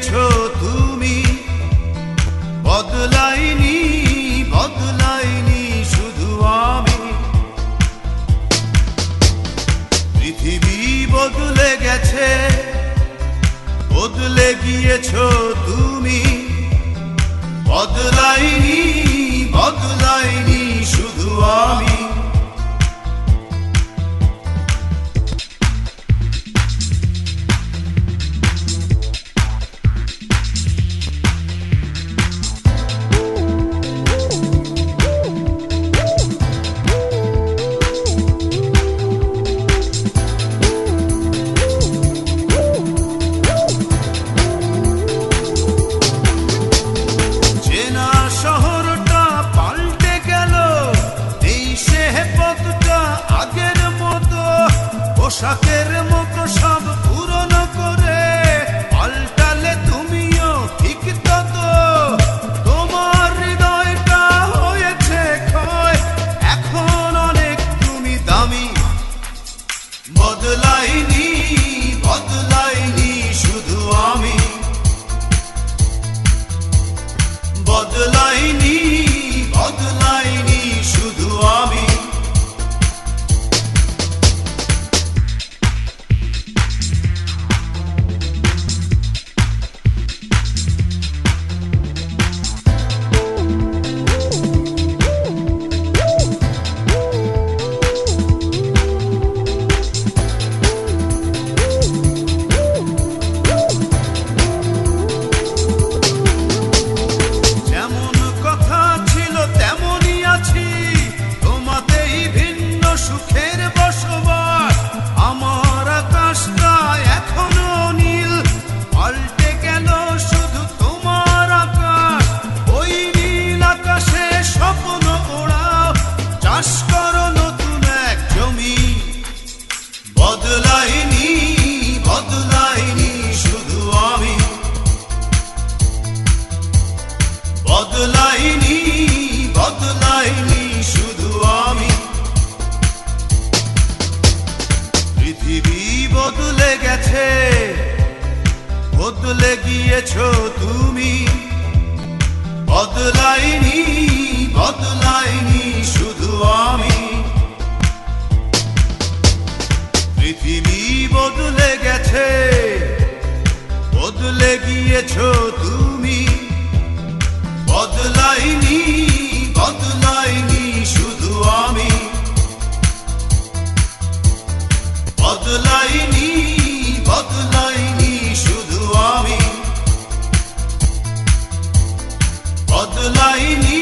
গিয়েছো তুমি, বদলাইনি বদলাইনি শুধু আমি। পৃথিবী বদলে গেছে, বদলে গিয়েছো তুমি, বদলাইনি বদলাইনি শুধু আমি। পোশাকের মতো সব পুরনো করে পাল্টালে তুমিও ঠিক তত। তোমার হৃদয়টা হয়েছে ক্ষয়, এখন অনেক তুমি দামি। বদলাইনি বদলাইনি শুধু আমি, বদলাইনি বদলাইনি শুধু আমি। বদলাইনি বদলাইনি শুধু আমি, বদলাইনি বদলাইনি শুধু আমি। পৃথিবী বদলে গেছে, বদলে গিয়েছো তুমি, বদলাইনি বদলাইনি শুধু আমি। পৃথিবী বদলে গেছে, বদলে গিয়েছো তুমি, বদলাইনি বদলাইনি শুধু আমি, বদলাইনি বদলাইনি শুধু আমি, বদলাইনি